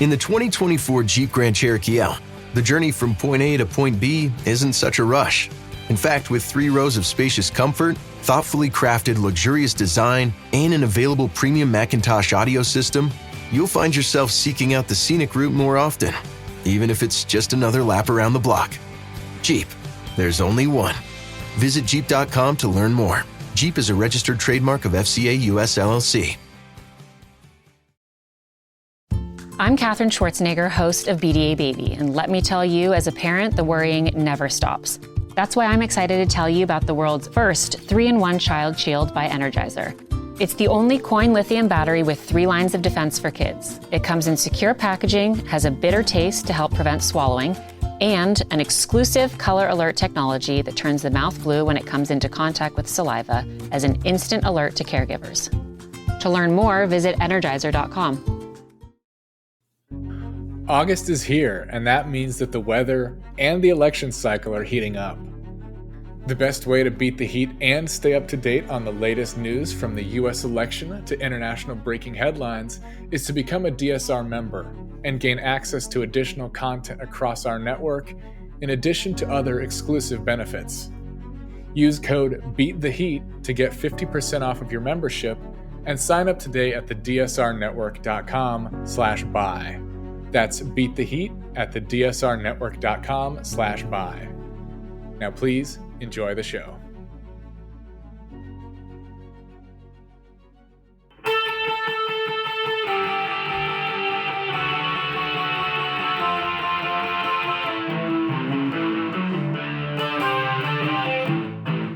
In the 2024 Jeep Grand Cherokee L, the journey from point A to point B isn't such a rush. In fact, with 3 rows of spacious comfort, thoughtfully crafted luxurious design, and an available premium Macintosh audio system, you'll find yourself seeking out the scenic route more often, even if it's just another lap around the block. Jeep, there's only one. Visit Jeep.com to learn more. Jeep is a registered trademark of FCA US LLC. I'm Katherine Schwarzenegger, host of BDA Baby, and let me tell you, as a parent, the worrying never stops. That's why I'm excited to tell you about the world's first 3-in-1 Child Shield by Energizer. It's the only coin lithium battery with 3 lines of defense for kids. It comes in secure packaging, has a bitter taste to help prevent swallowing, and an exclusive color alert technology that turns the mouth blue when it comes into contact with saliva as an instant alert to caregivers. To learn more, visit Energizer.com. August is here, and that means that the weather and the election cycle are heating up. The best way to beat the heat and stay up to date on the latest news from the US election to international breaking headlines is to become a DSR member and gain access to additional content across our network, in addition to other exclusive benefits. Use code BEATTHEHEAT to get 50% off of your membership and sign up today at thedsrnetwork.com/buy. That's Beat the Heat at thedsrnetwork.com/buy. Now please enjoy the show.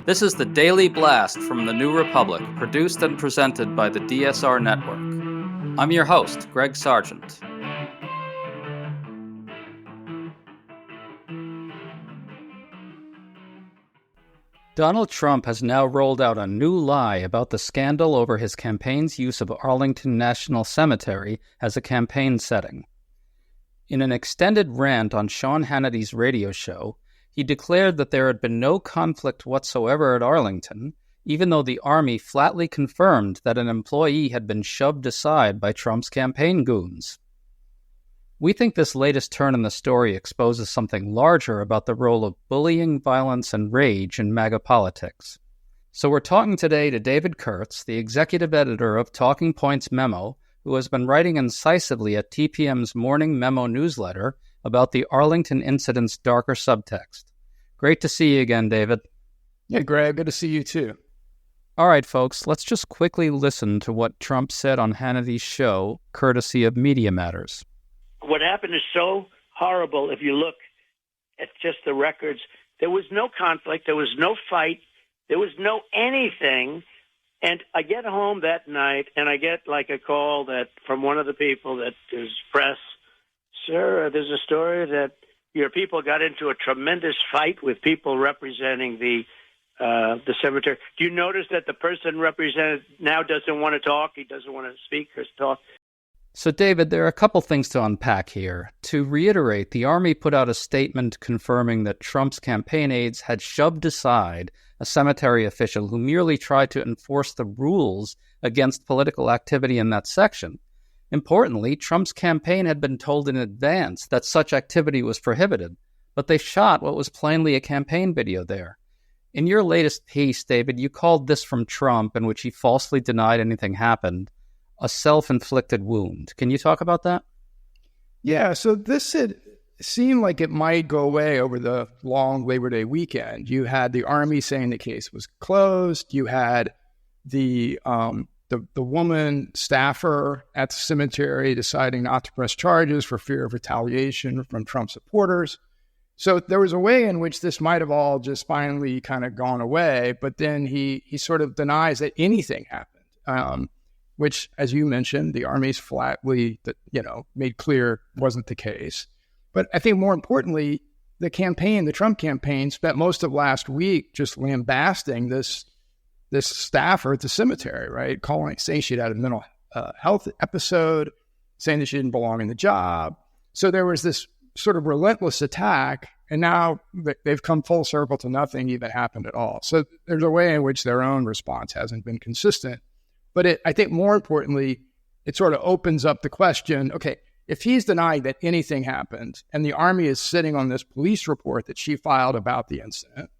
This is the Daily Blast from the New Republic, produced and presented by the DSR Network. I'm your host, Greg Sargent. Donald Trump has now rolled out a new lie about the scandal over his campaign's use of Arlington National Cemetery as a campaign setting. In an extended rant on Sean Hannity's radio show, he declared that there had been no conflict whatsoever at Arlington, even though the Army flatly confirmed that an employee had been shoved aside by Trump's campaign goons. We think this latest turn in the story exposes something larger about the role of bullying, violence, and rage in MAGA politics. So we're talking today to David Kurtz, the executive editor of Talking Points Memo, who has been writing incisively at TPM's Morning Memo newsletter about the Arlington incident's darker subtext. Great to see you again, David. Yeah, Greg, good to see you too. All right, folks, let's just quickly listen to what Trump said on Hannity's show, courtesy of Media Matters. What happened is so horrible if you look at just the records. There was no conflict. There was no fight. There was no anything. And I get home that night, and I get like a call that from one of the people that is press. Sir, there's a story that your people got into a tremendous fight with people representing the cemetery. Do you notice that the person represented now doesn't want to talk? He doesn't want to speak or talk. So, David, there are a couple things to unpack here. To reiterate, the Army put out a statement confirming that Trump's campaign aides had shoved aside a cemetery official who merely tried to enforce the rules against political activity in that section. Importantly, Trump's campaign had been told in advance that such activity was prohibited, but they shot what was plainly a campaign video there. In your latest piece, David, you called this from Trump, in which he falsely denied anything happened, a self-inflicted wound. Can you talk about that? Yeah, so this had seemed like it might go away over the long Labor Day weekend. You had the Army saying the case was closed. You had the woman staffer at the cemetery deciding not to press charges for fear of retaliation from Trump supporters. So there was a way in which this might have all just finally kind of gone away, but then he sort of denies that anything happened. Which, as you mentioned, the Army's flatly, made clear wasn't the case. But I think more importantly, the Trump campaign, spent most of last week just lambasting this staffer at the cemetery, right? Saying she'd had a mental health episode, saying that she didn't belong in the job. So there was this sort of relentless attack, and now they've come full circle to nothing even happened at all. So there's a way in which their own response hasn't been consistent. But I think more importantly, it sort of opens up the question, okay, if he's denying that anything happened and the Army is sitting on this police report that she filed about the incident,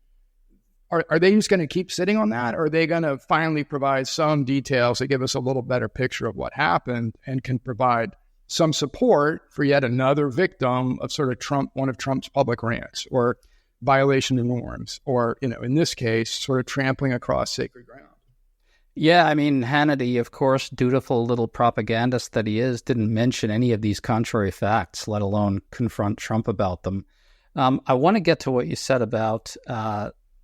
are they just going to keep sitting on that? Or are they going to finally provide some details that give us a little better picture of what happened and can provide some support for yet another victim of sort of one of Trump's public rants or violation of norms, or, in this case, sort of trampling across sacred ground? Yeah, I mean, Hannity, of course, dutiful little propagandist that he is, didn't mention any of these contrary facts, let alone confront Trump about them. I want to get to what you said about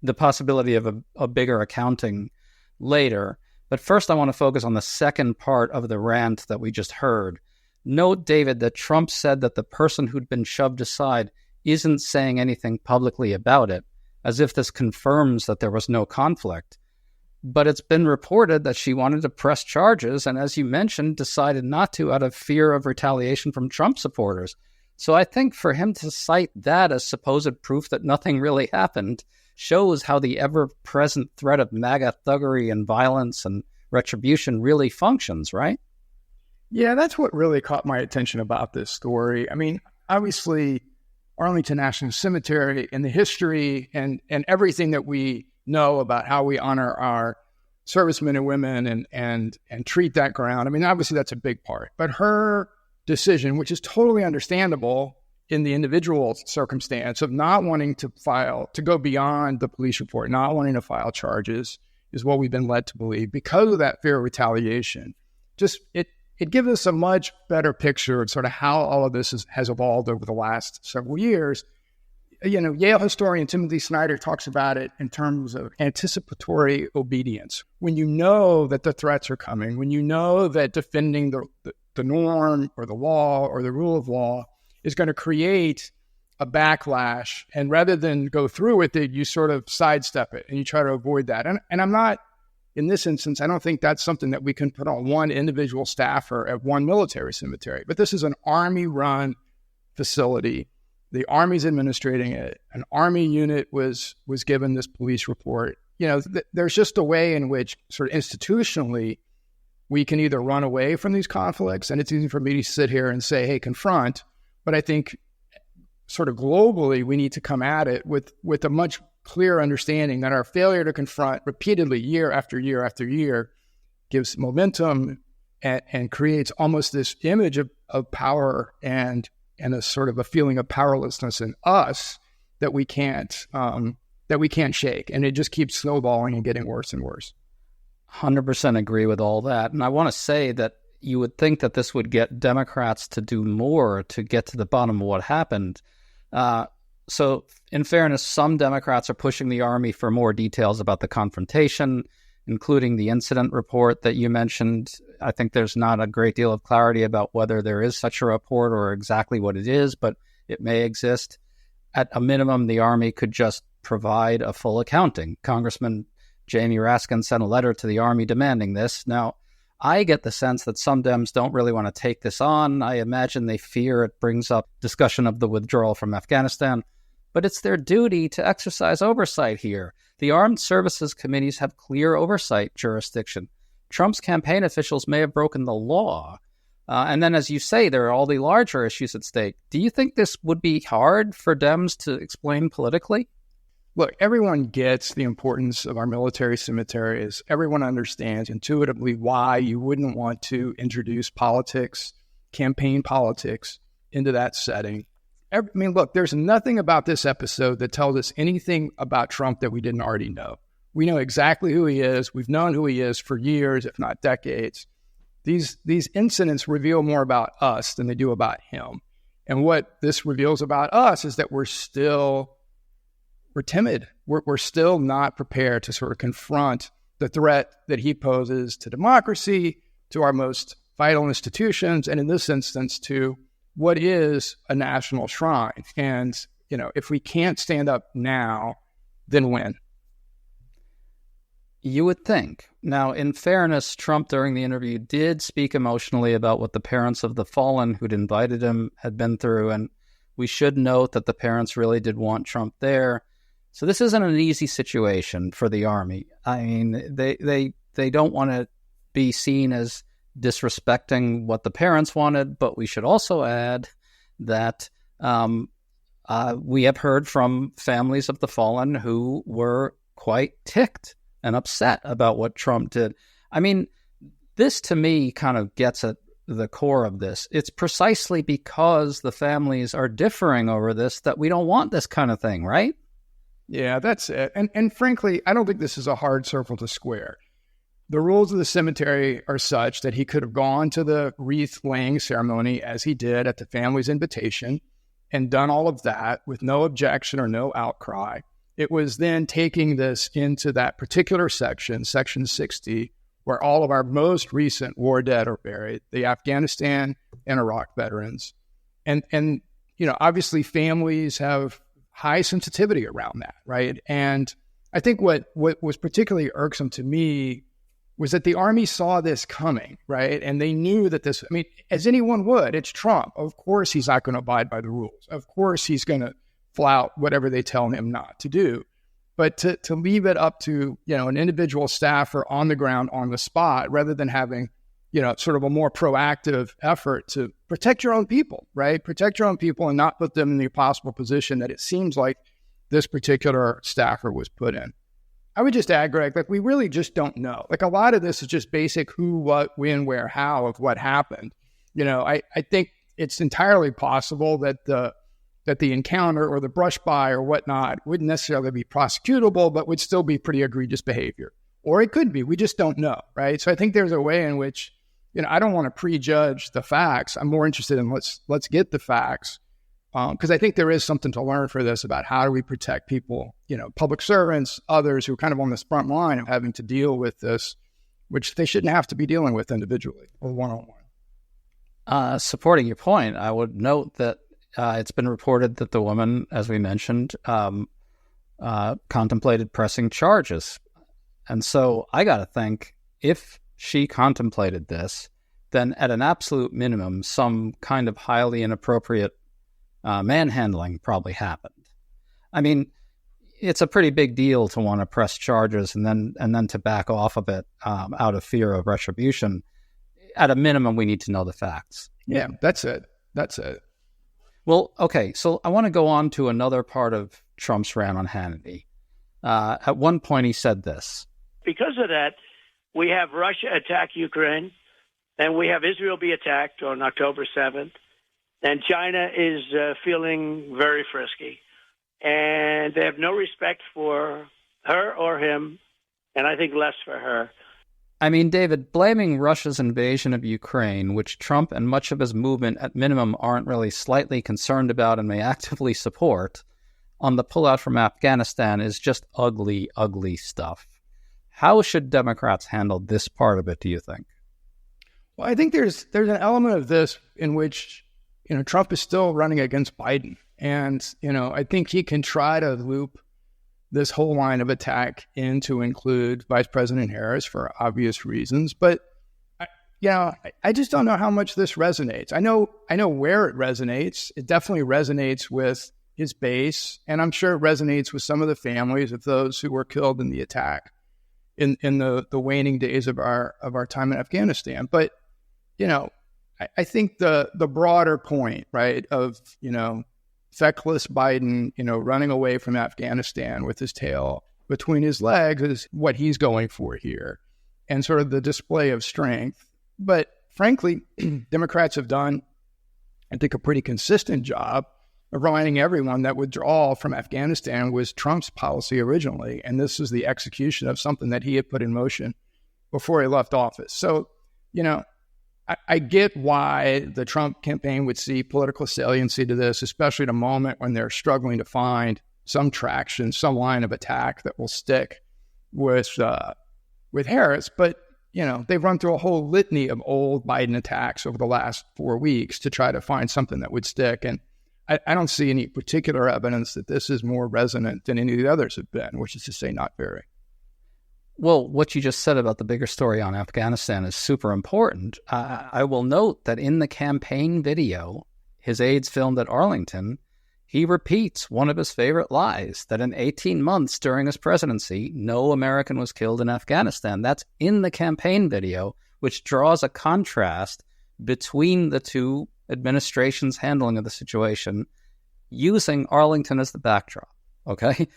the possibility of a bigger accounting later. But first, I want to focus on the second part of the rant that we just heard. Note, David, that Trump said that the person who'd been shoved aside isn't saying anything publicly about it, as if this confirms that there was no conflict. But it's been reported that she wanted to press charges, and as you mentioned, decided not to out of fear of retaliation from Trump supporters. So I think for him to cite that as supposed proof that nothing really happened shows how the ever-present threat of MAGA thuggery and violence and retribution really functions, right? Yeah, that's what really caught my attention about this story. I mean, obviously, Arlington National Cemetery and the history and everything that we know about how we honor our servicemen and women and treat that ground. I mean, obviously, that's a big part. But her decision, which is totally understandable in the individual circumstance of not wanting to go beyond the police report, not wanting to file charges, is what we've been led to believe because of that fear of retaliation. Just it gives us a much better picture of sort of how all of this has evolved over the last several years. Yale historian Timothy Snyder talks about it in terms of anticipatory obedience. When you know that the threats are coming, when you know that defending the norm or the law or the rule of law is going to create a backlash, and rather than go through with it, you sort of sidestep it and you try to avoid that. And I'm not, in this instance, I don't think that's something that we can put on one individual staffer at one military cemetery. But this is an Army-run facility. The Army's administrating it. An Army unit was given this police report. There's just a way in which sort of institutionally we can either run away from these conflicts, and it's easy for me to sit here and say, hey, confront. But I think sort of globally, we need to come at it with a much clearer understanding that our failure to confront repeatedly year after year after year gives momentum and creates almost this image of power and a sort of a feeling of powerlessness in us that we can't shake. And it just keeps snowballing and getting worse and worse. 100% agree with all that. And I want to say that you would think that this would get Democrats to do more to get to the bottom of what happened. So in fairness, some Democrats are pushing the Army for more details about the confrontation, including the incident report that you mentioned. I think there's not a great deal of clarity about whether there is such a report or exactly what it is, but it may exist. At a minimum, the Army could just provide a full accounting. Congressman Jamie Raskin sent a letter to the Army demanding this. Now, I get the sense that some Dems don't really want to take this on. I imagine they fear it brings up discussion of the withdrawal from Afghanistan. But it's their duty to exercise oversight here. The Armed Services Committees have clear oversight jurisdiction. Trump's campaign officials may have broken the law. And then, as you say, there are all the larger issues at stake. Do you think this would be hard for Dems to explain politically? Look, everyone gets the importance of our military cemeteries. Everyone understands intuitively why you wouldn't want to introduce politics, campaign politics, into that setting. Look, there's nothing about this episode that tells us anything about Trump that we didn't already know. We know exactly who he is. We've known who he is for years, if not decades. These incidents reveal more about us than they do about him. And what this reveals about us is that we're timid. We're still not prepared to sort of confront the threat that he poses to democracy, to our most vital institutions, and in this instance, to what is a national shrine. And, if we can't stand up now, then when? You would think. Now, in fairness, Trump during the interview did speak emotionally about what the parents of the fallen who'd invited him had been through, and we should note that the parents really did want Trump there. So this isn't an easy situation for the Army. I mean, they don't want to be seen as disrespecting what the parents wanted, but we should also add that we have heard from families of the fallen who were quite ticked and upset about what Trump did. I mean, this to me kind of gets at the core of this. It's precisely because the families are differing over this that we don't want this kind of thing, right? Yeah, that's it. And frankly, I don't think this is a hard circle to square. The rules of the cemetery are such that he could have gone to the wreath-laying ceremony as he did at the family's invitation and done all of that with no objection or no outcry. It was then taking this into that particular section, Section 60, where all of our most recent war dead are buried, the Afghanistan and Iraq veterans. And obviously families have high sensitivity around that, right? And I think what was particularly irksome to me was that the Army saw this coming, right? And they knew that this, as anyone would, it's Trump. Of course he's not going to abide by the rules. Of course he's going to flout whatever they tell him not to do. But to leave it up to, an individual staffer on the ground, on the spot, rather than having, sort of a more proactive effort to protect your own people, right? Protect your own people and not put them in the impossible position that it seems like this particular staffer was put in. I would just add, Greg, we really just don't know. A lot of this is just basic who, what, when, where, how of what happened. I think it's entirely possible that the encounter or the brush by or whatnot wouldn't necessarily be prosecutable, but would still be pretty egregious behavior. Or it could be. We just don't know, right? So I think there's a way in which, I don't want to prejudge the facts. I'm more interested in let's get the facts. Because I think there is something to learn for this about how do we protect people, public servants, others who are kind of on this front line of having to deal with this, which they shouldn't have to be dealing with individually or one-on-one. Supporting your point, I would note that it's been reported that the woman, as we mentioned, contemplated pressing charges. And so I got to think, if she contemplated this, then at an absolute minimum, some kind of highly inappropriate manhandling probably happened. It's a pretty big deal to want to press charges and then to back off of it out of fear of retribution. At a minimum, we need to know the facts. Yeah, that's it. Well, okay, so I want to go on to another part of Trump's rant on Hannity. At one point, he said this. Because of that, we have Russia attack Ukraine, and we have Israel be attacked on October 7th. And China is feeling very frisky. And they have no respect for her or him, and I think less for her. David, blaming Russia's invasion of Ukraine, which Trump and much of his movement at minimum aren't really slightly concerned about and may actively support, on the pullout from Afghanistan is just ugly, ugly stuff. How should Democrats handle this part of it, do you think? Well, I think there's an element of this in which Trump is still running against Biden. And, I think he can try to loop this whole line of attack in to include Vice President Harris for obvious reasons. But, I just don't know how much this resonates. I know where it resonates. It definitely resonates with his base. And I'm sure it resonates with some of the families of those who were killed in the attack in the waning days of our time in Afghanistan. But, I think the broader point, right, of, feckless Biden, running away from Afghanistan with his tail between his legs is what he's going for here, and sort of the display of strength. But frankly, Democrats have done, I think, a pretty consistent job of reminding everyone that withdrawal from Afghanistan was Trump's policy originally, and this is the execution of something that he had put in motion before he left office. So, I get why the Trump campaign would see political saliency to this, especially at a moment when they're struggling to find some traction, some line of attack that will stick with Harris. But, they've run through a whole litany of old Biden attacks over the last 4 weeks to try to find something that would stick. And I don't see any particular evidence that this is more resonant than any of the others have been, which is to say not very. Well, what you just said about the bigger story on Afghanistan is super important. I will note that in the campaign video, his aides filmed at Arlington, he repeats one of his favorite lies, that in 18 months during his presidency, no American was killed in Afghanistan. That's in the campaign video, which draws a contrast between the two administrations' handling of the situation, using Arlington as the backdrop. Okay?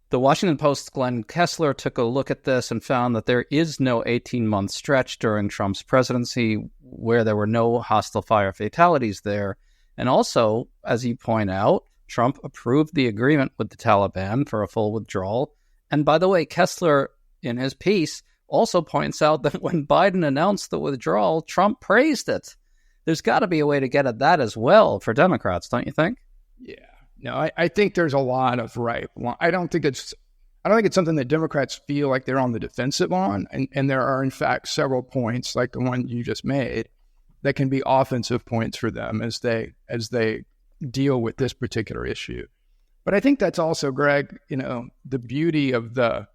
The Washington Post's Glenn Kessler took a look at this and found that there is no 18-month stretch during Trump's presidency where there were no hostile fire fatalities there. And also, as you point out, Trump approved the agreement with the Taliban for a full withdrawal. And by the way, Kessler, in his piece, also points out that when Biden announced the withdrawal, Trump praised it. There's got to be a way to get at that as well for Democrats, don't you think? Yeah. No, I think there's a lot of I don't think it's something that Democrats feel like they're on the defensive on. And there are, in fact, several points like the one you just made that can be offensive points for them as they deal with this particular issue. But I think that's also, Greg, the beauty of the,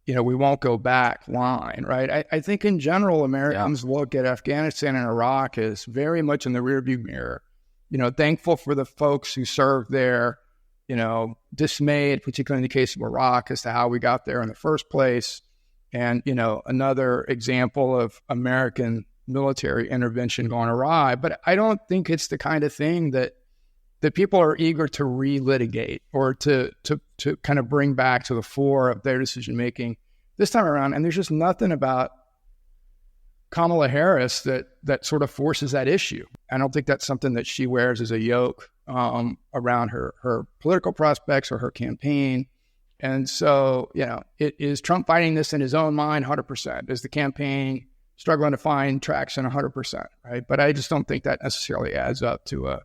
we won't go back line, right? I think in general, Americans look at Afghanistan and Iraq as very much in the rearview mirror. Thankful for the folks who served there, dismayed, particularly in the case of Iraq, as to how we got there in the first place. And, another example of American military intervention gone awry. But I don't think it's the kind of thing that people are eager to relitigate or to kind of bring back to the fore of their decision-making this time around. And there's just nothing about Kamala Harris that sort of forces that issue. I don't think that's something that she wears as a yoke around her political prospects or her campaign. And so, is Trump fighting this in his own mind 100%? Is the campaign struggling to find traction 100%? Right? But I just don't think that necessarily adds up to a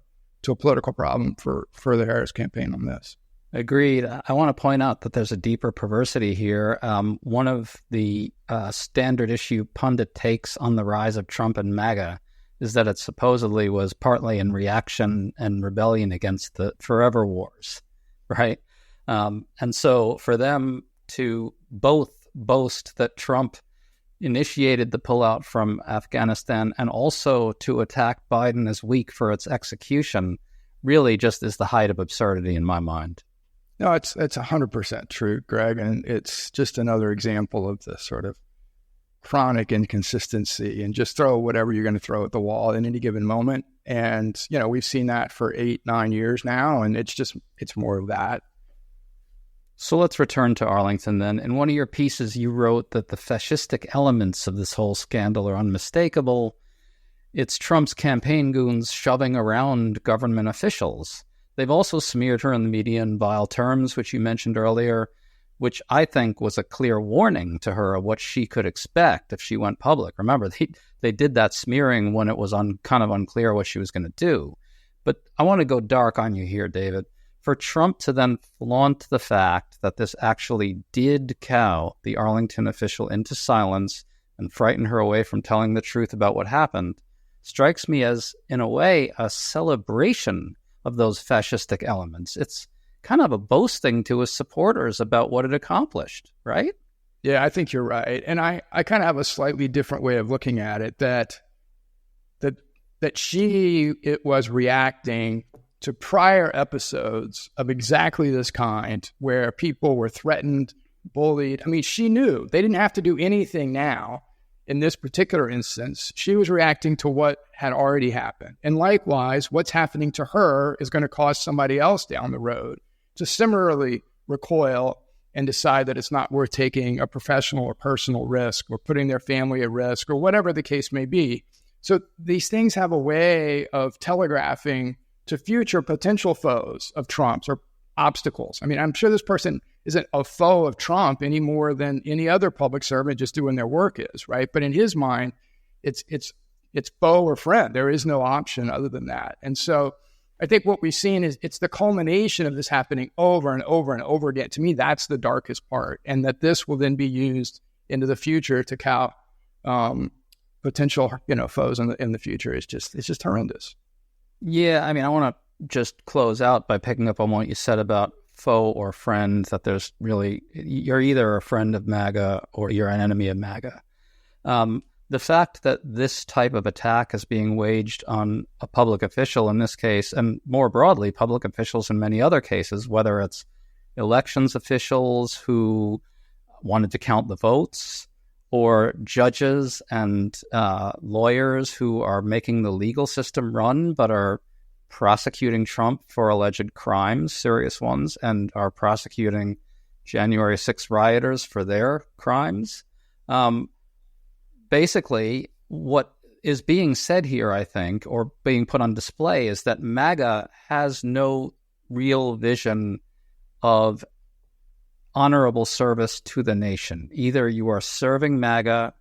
political problem for the Harris campaign on this. Agreed. I want to point out that there's a deeper perversity here. One of the standard issue pundit takes on the rise of Trump and MAGA is that it supposedly was partly in reaction and rebellion against the forever wars, right? And so for them to both boast that Trump initiated the pullout from Afghanistan and also to attack Biden as weak for its execution really just is the height of absurdity in my mind. No, it's 100% true, Greg, and it's just another example of the sort of chronic inconsistency and just throw whatever you're going to throw at the wall in any given moment. And, we've seen that for 8-9 years now, and it's more of that. So let's return to Arlington then. In one of your pieces, you wrote that the fascistic elements of this whole scandal are unmistakable. It's Trump's campaign goons shoving around government officials. They've also smeared her in the media in vile terms, which you mentioned earlier, which I think was a clear warning to her of what she could expect if she went public. Remember, they did that smearing when it was kind of unclear what she was going to do. But I want to go dark on you here, David. For Trump to then flaunt the fact that this actually did cow the Arlington official into silence and frighten her away from telling the truth about what happened strikes me as, in a way, a celebration of those fascistic elements. It's kind of a boasting to his supporters about what it accomplished, right? Yeah, I think you're right. And I kind of have a slightly different way of looking at it, that she was reacting to prior episodes of exactly this kind where people were threatened, bullied. I mean, she knew they didn't have to do anything now. In this particular instance, she was reacting to what had already happened. And likewise, what's happening to her is going to cause somebody else down the road to similarly recoil and decide that it's not worth taking a professional or personal risk or putting their family at risk or whatever the case may be. So these things have a way of telegraphing to future potential foes of Trump's or obstacles. I mean, I'm sure this person isn't a foe of Trump any more than any other public servant just doing their work is, right? But in his mind, it's foe or friend. There is no option other than that. And so I think what we've seen is it's the culmination of this happening over and over and over again. To me, that's the darkest part, and that this will then be used into the future to cow potential, foes in the future. It's just horrendous. Yeah, I mean, I want to just close out by picking up on what you said about foe or friend, that there's really, you're either a friend of MAGA or you're an enemy of MAGA. The fact that this type of attack is being waged on a public official in this case, and more broadly, public officials in many other cases, whether it's elections officials who wanted to count the votes, or judges and lawyers who are making the legal system run but are prosecuting Trump for alleged crimes, serious ones, and are prosecuting January 6th rioters for their crimes. Basically, what is being said here, I think, or being put on display, is that MAGA has no real vision of honorable service to the nation. Either you are serving MAGA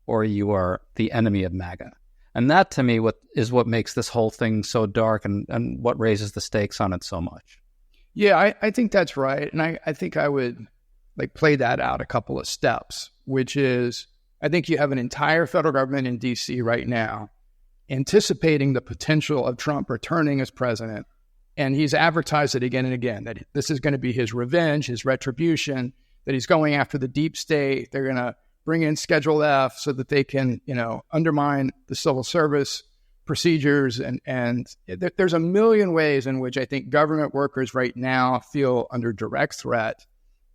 or you are the enemy of MAGA. And that, to me, is what makes this whole thing so dark and what raises the stakes on it so much. Yeah, I think that's right. And I think I would play that out a couple of steps, which is, I think you have an entire federal government in D.C. right now anticipating the potential of Trump returning as president. And he's advertised it again and again, that this is going to be his revenge, his retribution, that he's going after the deep state. They're going to bring in Schedule F so that they can, undermine the civil service procedures. And there's a million ways in which I think government workers right now feel under direct threat.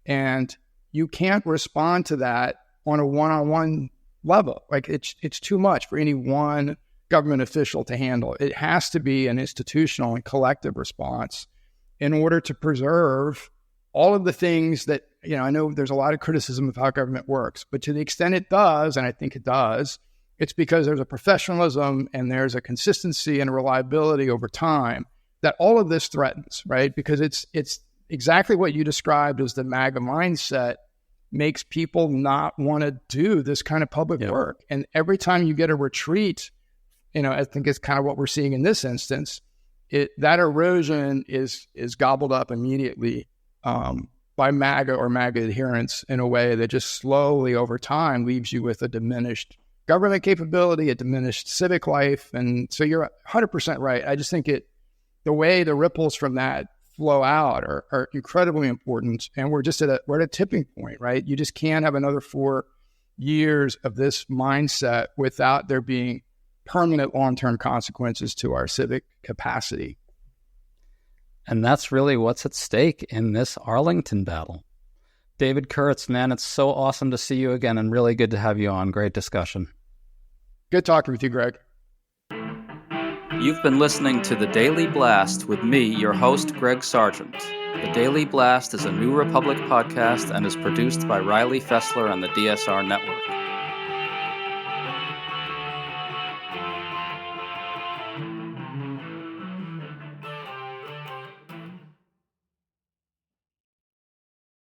And you can't respond to that on a one-on-one level. It's too much for any one government official to handle. It has to be an institutional and collective response in order to preserve all of the things that, I know there's a lot of criticism of how government works, but to the extent it does, and I think it does, it's because there's a professionalism and there's a consistency and a reliability over time that all of this threatens, right? Because it's exactly what you described as the MAGA mindset makes people not want to do this kind of public work. And every time you get a retreat, I think it's kind of what we're seeing in this instance. That erosion is gobbled up immediately by MAGA or MAGA adherents in a way that just slowly over time leaves you with a diminished government capability, a diminished civic life. And so you're 100% right. I just think the way the ripples from that flow out are incredibly important. And we're at a tipping point, right? You just can't have another 4 years of this mindset without there being permanent long-term consequences to our civic capacity. And that's really what's at stake in this Arlington battle. David Kurtz, man, it's so awesome to see you again and really good to have you on. Great discussion. Good talking with you, Greg. You've been listening to The Daily Blast with me, your host, Greg Sargent. The Daily Blast is a New Republic podcast and is produced by Riley Fessler and the DSR Network.